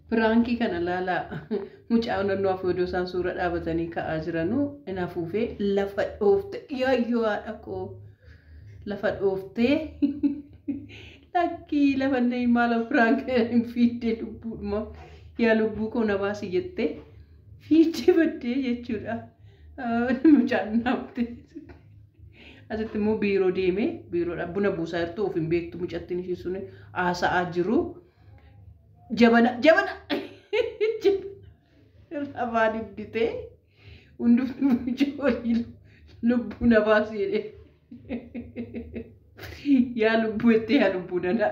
Franki kana lala mucaa naannoo afoodoo isaan suura dhaabatanii ka'aa jiranu in afuufee lafa dhoofte yaayyoo haadha koo lafa dhooftee lakkii lafa inni maala Frank hin fiiddee lubbuudhuma yaa lubbuu koo na baasi jettee fiiddee baddee jechuudha mucaan naafte asitti immoo biiroo deemee biiroodha buna buusaa jirtu of hin beektu mucattiin ishee sun haasa'aa jiru. Jabana afaan idditee hundumtuu ijoollee lubbuu na baasi jedhee yaa lubbuu itti yaa lubbuu nana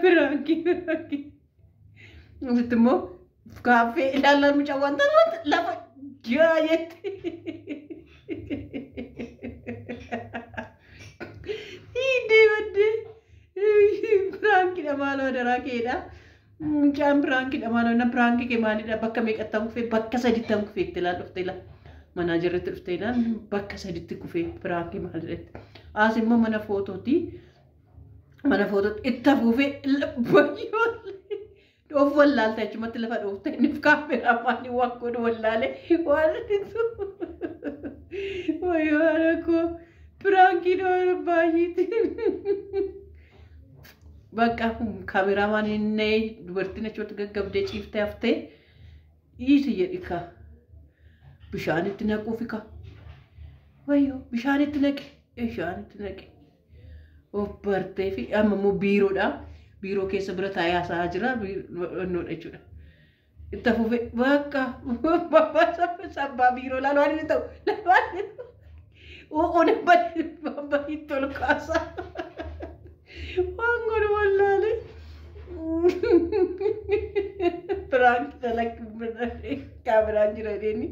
Franki asitti immoo kaaffee ilaalaan mucaa wanta lafa jaayetti hiddee Franki dha maaloo daraa keedha. Mucaan Franki dha maaloo na Franki kee maalidha bakka meeqattan kufee bakka sadiittan kufee itti ilaal dhuftee ilaal manaajarratti dhuftee ilaal bakka sadiitti kufee Franki maalidha as immoo mana footooti itti afuufee bayyoolee dhoof wallaalta achumatti lafa dhoofte inni kaameraamaanii waan godhu wallaalee waan wayyoo haadha koo Franki dha baay'eeti. Bakka kaameramaan inni dubartiin achitti gaggabdee ciiftee haftee dhiisi jedhika bishaanitti naquufika wayyoo bishaanitti naqe obbartee fi amma immoo biiroodha biiroo keessa bira taa'ee haasa'aa jira biiroodha jechuudha itti afuufee bakka sabbaa biiroo laalwaan inni ta'u oona baay'ee tolu kaasaa. Wangoon wallaale Frank dalak kaameraan jira deeni.